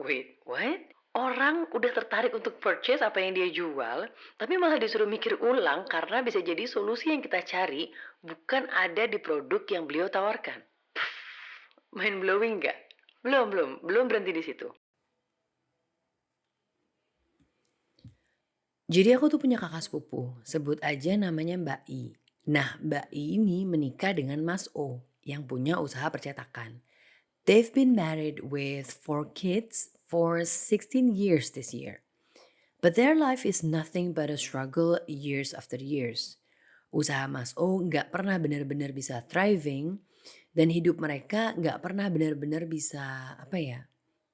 Wait, what? Orang udah tertarik untuk purchase apa yang dia jual, tapi malah disuruh mikir ulang karena bisa jadi solusi yang kita cari bukan ada di produk yang beliau tawarkan. Mind blowing nggak? Belum berhenti di situ. Jadi aku tuh punya kakak sepupu, sebut aja namanya Mbak I. Nah, Mbak I ini menikah dengan Mas O yang punya usaha percetakan. They've been married with 4 kids for 16 years this year. But their life is nothing but a struggle years after years. Usaha Mas O nggak pernah benar-benar bisa thriving dan hidup mereka nggak pernah benar-benar bisa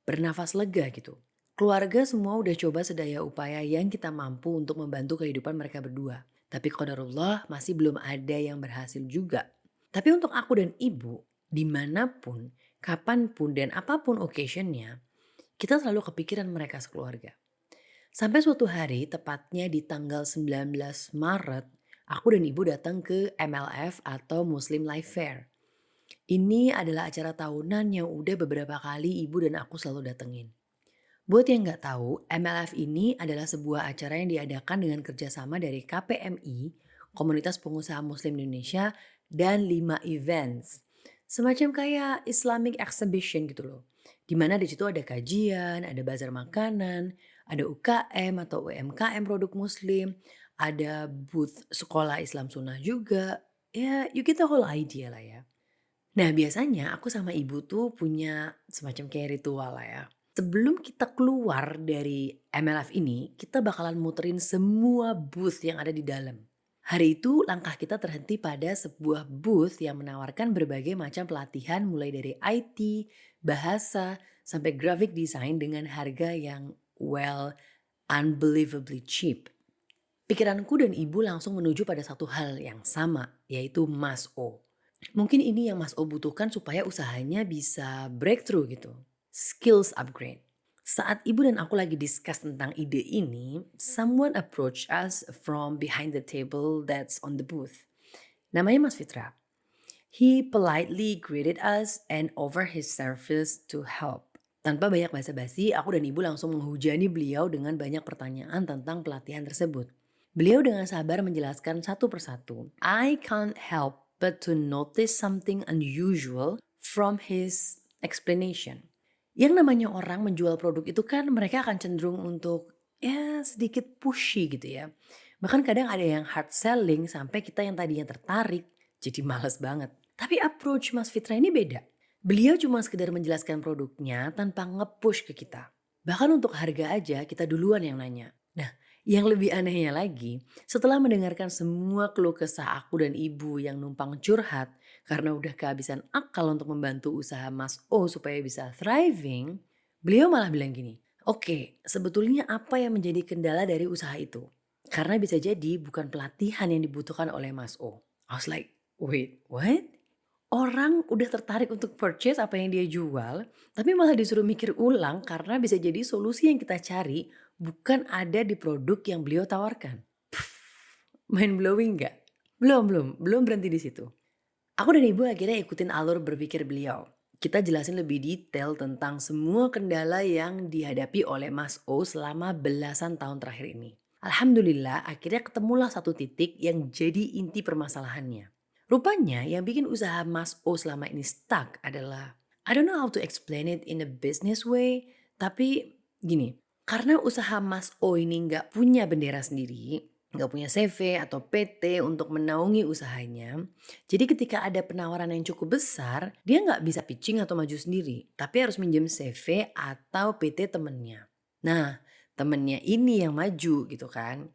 bernafas lega gitu. Keluarga semua udah coba sedaya upaya yang kita mampu untuk membantu kehidupan mereka berdua. Tapi qadarullah masih belum ada yang berhasil juga. Tapi untuk aku dan ibu, dimanapun, kapanpun dan apapun occasionnya, kita selalu kepikiran mereka sekeluarga. Sampai suatu hari, tepatnya di tanggal 19 Maret, aku dan ibu datang ke MLF atau Muslim Life Fair. Ini adalah acara tahunan yang udah beberapa kali ibu dan aku selalu datengin. Buat yang nggak tahu, MLF ini adalah sebuah acara yang diadakan dengan kerjasama dari KPMI, Komunitas Pengusaha Muslim Indonesia, dan 5 events. Semacam kayak Islamic Exhibition gitu loh. Di mana di situ ada kajian, ada bazar makanan, ada UKM atau UMKM produk muslim, ada booth sekolah Islam Sunnah juga. Ya, you get the whole idea lah ya. Nah, biasanya aku sama ibu tuh punya semacam kayak ritual lah ya. Sebelum kita keluar dari MLF ini, kita bakalan muterin semua booth yang ada di dalam. Hari itu langkah kita terhenti pada sebuah booth yang menawarkan berbagai macam pelatihan mulai dari IT, bahasa, sampai graphic design dengan harga yang unbelievably cheap. Pikiranku dan ibu langsung menuju pada satu hal yang sama, yaitu Mas O. Mungkin ini yang Mas O butuhkan supaya usahanya bisa breakthrough gitu. Skills upgrade. Saat ibu dan aku lagi discuss tentang ide ini, someone approach us from behind the table that's on the booth. Namanya Mas Fitra. He politely greeted us and offered his service to help. Tanpa banyak basa-basi, aku dan ibu langsung menghujani beliau dengan banyak pertanyaan tentang pelatihan tersebut. Beliau dengan sabar menjelaskan satu persatu. I can't help but to notice something unusual from his explanation. Yang namanya orang menjual produk itu kan mereka akan cenderung untuk ya sedikit pushy gitu ya. Bahkan kadang ada yang hard selling sampai kita yang tadinya tertarik jadi males banget. Tapi approach Mas Fitra ini beda. Beliau cuma sekedar menjelaskan produknya tanpa nge-push ke kita. Bahkan untuk harga aja kita duluan yang nanya. Nah, yang lebih anehnya lagi, setelah mendengarkan semua keluh kesah aku dan ibu yang numpang curhat karena udah kehabisan akal untuk membantu usaha Mas O supaya bisa thriving, beliau malah bilang gini, oke, sebetulnya apa yang menjadi kendala dari usaha itu? Karena bisa jadi bukan pelatihan yang dibutuhkan oleh Mas O. I was like, wait, what? Orang udah tertarik untuk purchase apa yang dia jual, tapi malah disuruh mikir ulang karena bisa jadi solusi yang kita cari bukan ada di produk yang beliau tawarkan. Mind blowing nggak? Belum berhenti di situ. Aku dan ibu akhirnya ikutin alur berpikir beliau. Kita jelasin lebih detail tentang semua kendala yang dihadapi oleh Mas O selama belasan tahun terakhir ini. Alhamdulillah akhirnya ketemulah satu titik yang jadi inti permasalahannya. Rupanya yang bikin usaha Mas O selama ini stuck adalah I don't know how to explain it in a business way, tapi gini, karena usaha Mas O ini nggak punya bendera sendiri, nggak punya CV atau PT untuk menaungi usahanya. Jadi ketika ada penawaran yang cukup besar, dia nggak bisa pitching atau maju sendiri, tapi harus minjem CV atau PT temennya. Nah, temennya ini yang maju gitu kan.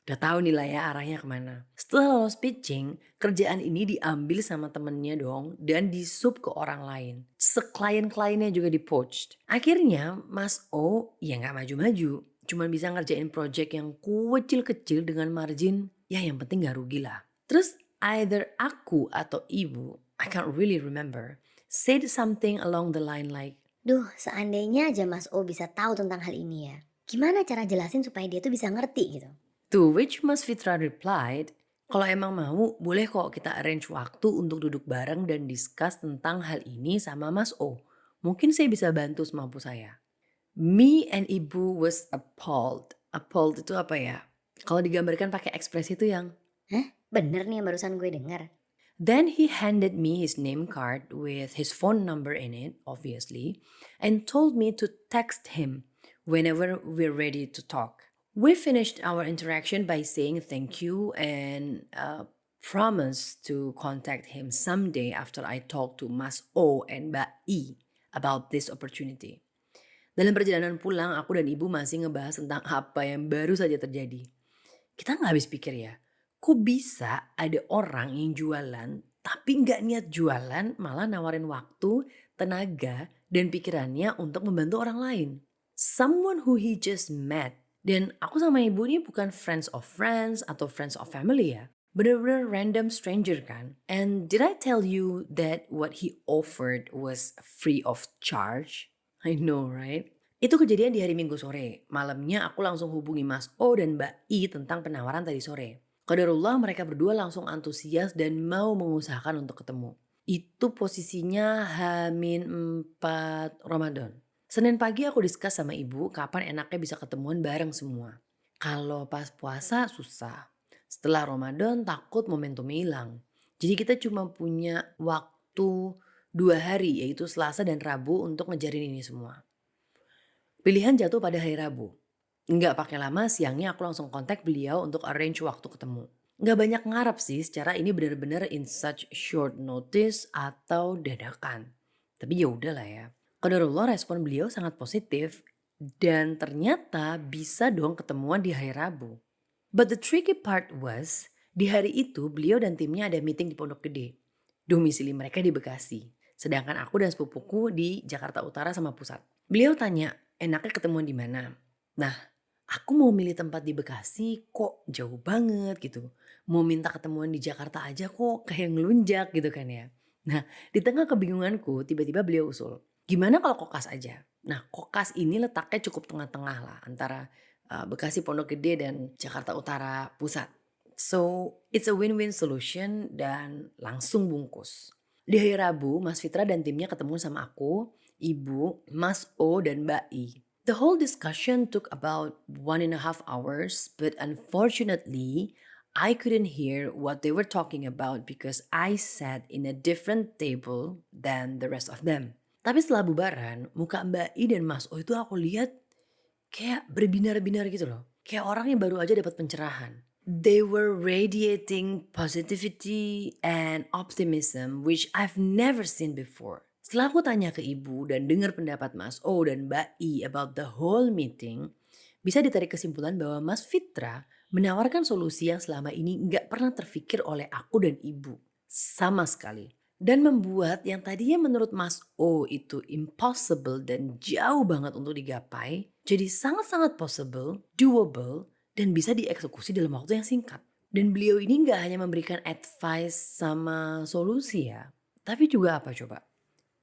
Udah tahu nih lah ya arahnya kemana. Setelah lolos pitching, kerjaan ini diambil sama temennya dong dan disub ke orang lain. Seklien-kliennya juga di-poached. Akhirnya Mas O ya nggak maju-maju. Cuma bisa ngerjain project yang kecil-kecil dengan margin ya yang penting nggak rugi lah. Terus either aku atau ibu, I can't really remember, said something along the line like, Duh, seandainya aja Mas O bisa tahu tentang hal ini ya. Gimana cara jelasin supaya dia tuh bisa ngerti gitu? to which Mas Fitra replied, kalau emang mau boleh kok kita arrange waktu untuk duduk bareng dan discuss tentang hal ini sama Mas O. Mungkin saya bisa bantu semampu saya. Me and Ibu was appalled. Appalled itu apa ya? Kalau digambarkan pakai ekspresi itu yang Hah? Bener nih yang barusan gue dengar. then he handed me his name card with his phone number in it, obviously, and told me to text him whenever we're ready to talk. We finished our interaction by saying thank you and promised to contact him someday after I talked to Mas O and Mbak I about this opportunity. Dalam perjalanan pulang, aku dan ibu masih ngebahas tentang apa yang baru saja terjadi. Kita nggak habis pikir ya, kok bisa ada orang yang jualan tapi nggak niat jualan malah nawarin waktu, tenaga, dan pikirannya untuk membantu orang lain. Someone who he just met. Dan aku sama ibu ini bukan friends of friends atau friends of family ya. Bener-bener random stranger kan. And did I tell you that what he offered was free of charge? I know, right? Itu kejadian di hari Minggu sore. Malamnya aku langsung hubungi Mas O dan Mbak I tentang penawaran tadi sore. Qadarullah mereka berdua langsung antusias dan mau mengusahakan untuk ketemu. Itu posisinya H-4 Ramadan. Senin pagi aku discuss sama ibu kapan enaknya bisa ketemuan bareng semua. Kalau pas puasa susah. Setelah Ramadan takut momentumnya hilang. Jadi kita cuma punya waktu 2 hari yaitu Selasa dan Rabu untuk ngejarin ini semua. Pilihan jatuh pada hari Rabu. Nggak pakai lama siangnya aku langsung kontak beliau untuk arrange waktu ketemu. Nggak banyak ngarap sih secara ini benar-benar in such short notice atau dadakan. Tapi ya udahlah ya. Qadarullah respon beliau sangat positif dan ternyata bisa dong ketemuan di hari Rabu. But the tricky part was di hari itu beliau dan timnya ada meeting di Pondok Gede. Domisili mereka di Bekasi. Sedangkan aku dan sepupuku di Jakarta Utara sama Pusat. Beliau tanya, enaknya ketemuan di mana? Nah, aku mau milih tempat di Bekasi kok jauh banget gitu. Mau minta ketemuan di Jakarta aja kok kayak ngelunjak gitu kan ya. Nah, di tengah kebingunganku tiba-tiba beliau usul. Gimana kalau kokas aja? Nah, kokas ini letaknya cukup tengah-tengah lah antara Bekasi Pondok Gede dan Jakarta Utara Pusat. So, it's a win-win solution dan langsung bungkus. Di hari Rabu, Mas Fitra dan timnya ketemu sama aku, Ibu, Mas O, dan Mbak I. The whole discussion took about 1.5 hours, but unfortunately, I couldn't hear what they were talking about because I sat in a different table than the rest of them. Tapi setelah bubaran, muka Mbak I dan Mas O itu aku lihat kayak berbinar-binar gitu loh. Kayak orang yang baru aja dapat pencerahan. They were radiating positivity and optimism which I've never seen before. Setelah aku tanya ke ibu dan dengar pendapat Mas O dan Mbak I about the whole meeting, bisa ditarik kesimpulan bahwa Mas Fitra menawarkan solusi yang selama ini nggak pernah terfikir oleh aku dan ibu. Sama sekali. Dan membuat yang tadinya menurut Mas O itu impossible dan jauh banget untuk digapai, jadi sangat-sangat possible, doable, dan bisa dieksekusi dalam waktu yang singkat. Dan beliau ini nggak hanya memberikan advice sama solusi ya, tapi juga apa coba?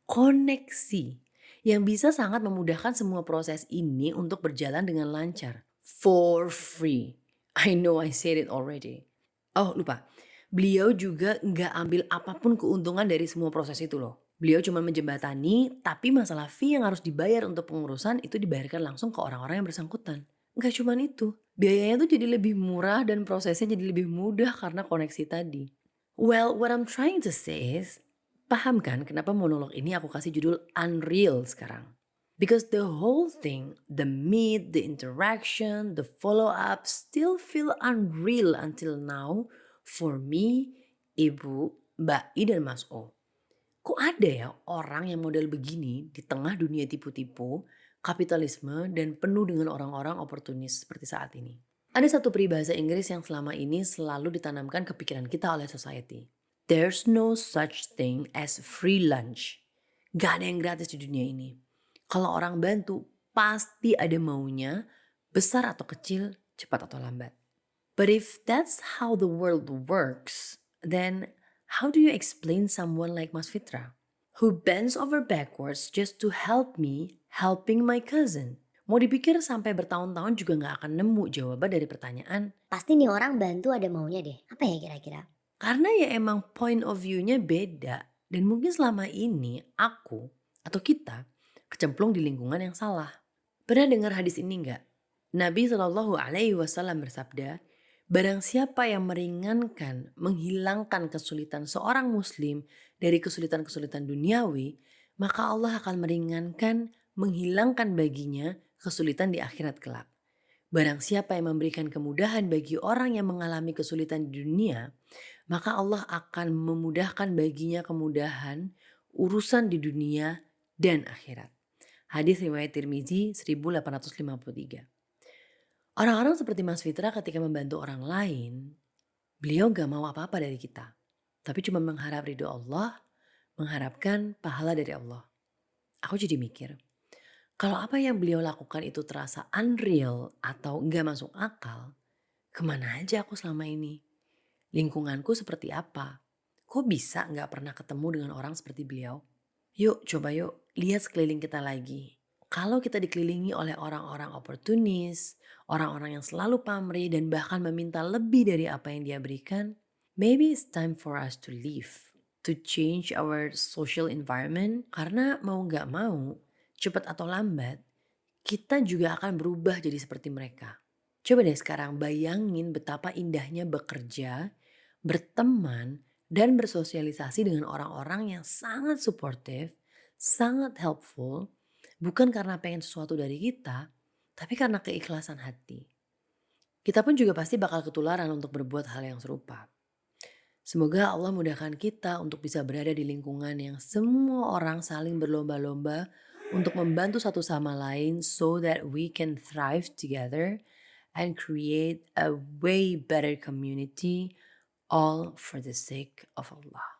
Koneksi yang bisa sangat memudahkan semua proses ini untuk berjalan dengan lancar. For free. I know I said it already. Oh lupa, beliau juga nggak ambil apapun keuntungan dari semua proses itu loh. Beliau cuma menjembatani, tapi masalah fee yang harus dibayar untuk pengurusan itu dibayarkan langsung ke orang-orang yang bersangkutan. Nggak cuma itu, biayanya tuh jadi lebih murah dan prosesnya jadi lebih mudah karena koneksi tadi. Well, what I'm trying to say is, paham kan kenapa monolog ini aku kasih judul Unreal sekarang? Because the whole thing, the meet, the interaction, the follow-up still feel unreal until now for me, Ibu, Mbak I dan Mas O. Kok ada ya orang yang model begini di tengah dunia tipu-tipu, kapitalisme, dan penuh dengan orang-orang oportunis seperti saat ini? Ada satu peribahasa Inggris yang selama ini selalu ditanamkan ke pikiran kita oleh society. There's no such thing as free lunch. Gak ada yang gratis di dunia ini. Kalau orang bantu, pasti ada maunya, besar atau kecil, cepat atau lambat. But if that's how the world works, then how do you explain someone like Mas Fitra, who bends over backwards just to help me helping my cousin? Mau dipikir sampai bertahun-tahun juga gak akan nemu jawaban dari pertanyaan. Pasti nih orang bantu ada maunya deh. Apa ya kira-kira? Karena ya emang point of view-nya beda. Dan mungkin selama ini aku atau kita kecemplung di lingkungan yang salah. Pernah dengar hadis ini nggak? Nabi Shallallahu Alaihi Wasallam bersabda, barang siapa yang meringankan, menghilangkan kesulitan seorang muslim dari kesulitan-kesulitan duniawi, maka Allah akan meringankan, menghilangkan baginya kesulitan di akhirat kelak. Barang siapa yang memberikan kemudahan bagi orang yang mengalami kesulitan di dunia, maka Allah akan memudahkan baginya kemudahan urusan di dunia dan akhirat. Hadis riwayat Tirmizi 1853. Orang-orang seperti Mas Fitra ketika membantu orang lain, beliau gak mau apa-apa dari kita. Tapi cuma mengharap ridho Allah, mengharapkan pahala dari Allah. Aku jadi mikir, kalau apa yang beliau lakukan itu terasa unreal atau gak masuk akal, kemana aja aku selama ini? Lingkunganku seperti apa? Kok bisa gak pernah ketemu dengan orang seperti beliau? Coba yuk, lihat sekeliling kita lagi. Kalau kita dikelilingi oleh orang-orang oportunis, orang-orang yang selalu pamrih dan bahkan meminta lebih dari apa yang dia berikan, maybe it's time for us to leave, to change our social environment. Karena mau gak mau, cepat atau lambat, kita juga akan berubah jadi seperti mereka. Coba deh sekarang bayangin betapa indahnya bekerja, berteman, dan bersosialisasi dengan orang-orang yang sangat suportif, sangat helpful, bukan karena pengen sesuatu dari kita, tapi karena keikhlasan hati. Kita pun juga pasti bakal ketularan untuk berbuat hal yang serupa. Semoga Allah mudahkan kita untuk bisa berada di lingkungan yang semua orang saling berlomba-lomba untuk membantu satu sama lain so that we can thrive together and create a way better community all for the sake of Allah.